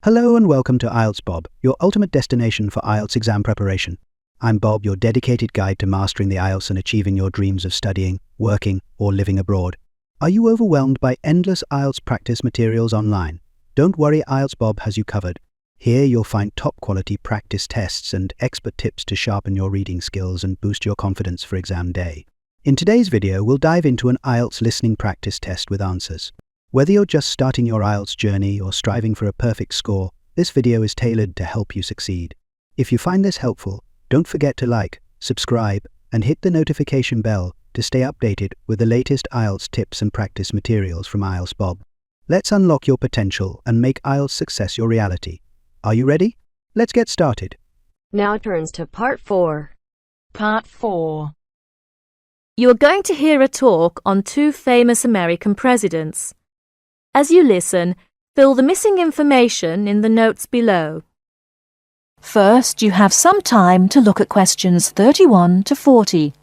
Hello and welcome to IELTS Bob, your ultimate destination for IELTS exam preparation. I'm Bob, your dedicated guide to mastering the IELTS and achieving your dreams of studying, working, or living abroad. Are you overwhelmed by endless IELTS practice materials online? Don't worry, IELTS Bob has you covered. Here you'll find top-quality practice tests and expert tips to sharpen your reading skills and boost your confidence for exam day. In today's video, we'll dive into an IELTS listening practice test with answers. Whether you're just starting your IELTS journey or striving for a perfect score, this video is tailored to help you succeed. If you find this helpful, don't forget to like, subscribe, and hit the notification bell to stay updated with the latest IELTS tips and practice materials from IELTS Bob. Let's unlock your potential and make IELTS success your reality. Are you ready? Let's get started. Now turns to Part 4. Part 4. You are going to hear a talk on two famous American presidents. As you listen, fill the missing information in the notes below. First, you have some time to look at questions 31 to 40.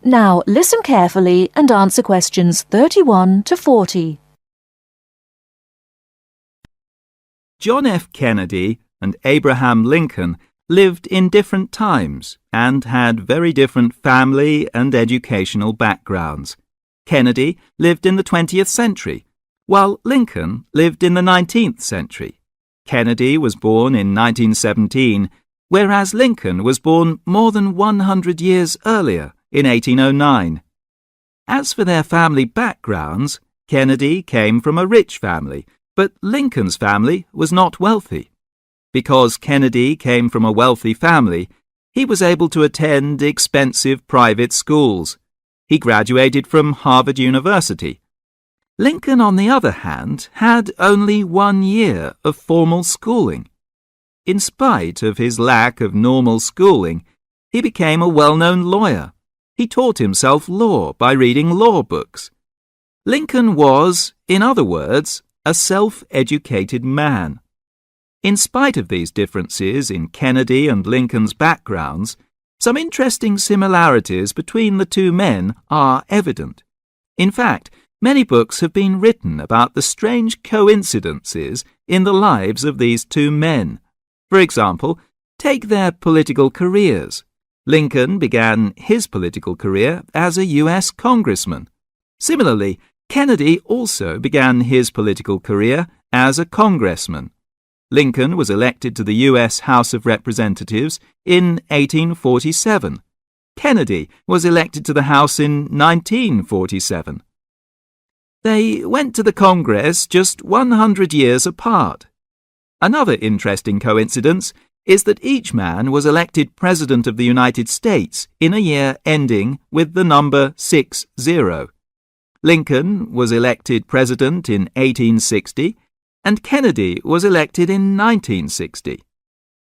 Now, listen carefully and answer questions 31 to 40. John F. Kennedy and Abraham Lincoln lived in different times and had very different family and educational backgrounds. Kennedy lived in the 20th century, while Lincoln lived in the 19th century. Kennedy was born in 1917, whereas Lincoln was born more than 100 years earlier, in 1809. As for their family backgrounds, Kennedy came from a rich family, but Lincoln's family was not wealthy. Because Kennedy came from a wealthy family, he was able to attend expensive private schools. He graduated from Harvard University. Lincoln, on the other hand, had only 1 year of formal schooling. In spite of his lack of normal schooling, he became a well-known lawyer. He taught himself law by reading law books. Lincoln was, in other words, a self-educated man. In spite of these differences in Kennedy and Lincoln's backgrounds, some interesting similarities between the two men are evident. In fact, many books have been written about the strange coincidences in the lives of these two men. For example, take their political careers. Lincoln began his political career as a U.S. congressman. Similarly, Kennedy also began his political career as a congressman. Lincoln was elected to the U.S. House of Representatives in 1847. Kennedy was elected to the House in 1947. They went to the Congress just 100 years apart. Another interesting coincidence is that each man was elected President of the United States in a year ending with the number 60. Lincoln was elected President in 1860 and Kennedy was elected in 1960.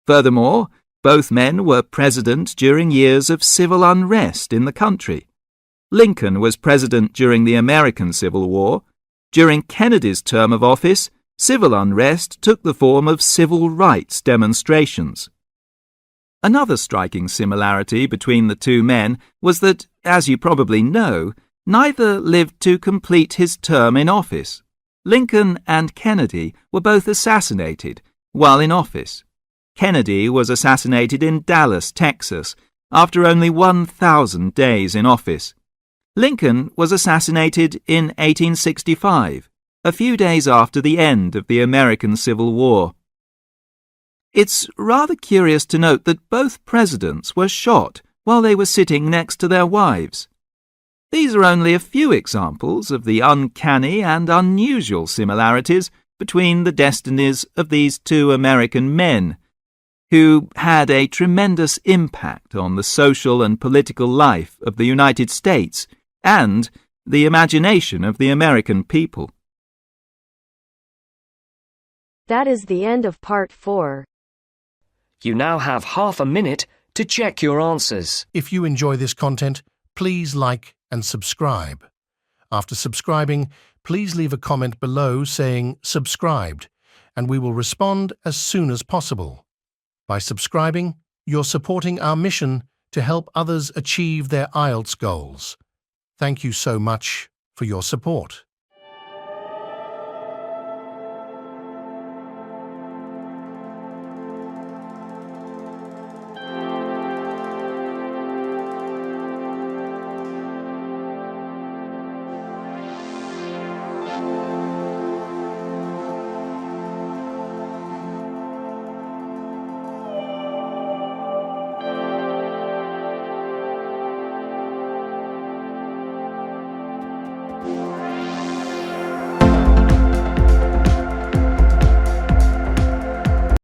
Furthermore, both men were president during years of civil unrest in the country. Lincoln was president during the American Civil War. During Kennedy's term of office, civil unrest took the form of civil rights demonstrations. Another striking similarity between the two men was that, as you probably know, neither lived to complete his term in office. Lincoln and Kennedy were both assassinated while in office. Kennedy was assassinated in Dallas, Texas, after only 1,000 days in office. Lincoln was assassinated in 1865. A few days after the end of the American Civil War. It's rather curious to note that both presidents were shot while they were sitting next to their wives. These are only a few examples of the uncanny and unusual similarities between the destinies of these two American men. who had a tremendous impact on the social and political life of the United States and the imagination of the American people. That is the end of part 4. You now have half a minute to check your answers. If you enjoy this content, please like and subscribe. After subscribing, please leave a comment below saying subscribed, and we will respond as soon as possible. By subscribing, you're supporting our mission to help others achieve their IELTS goals. Thank you so much for your support.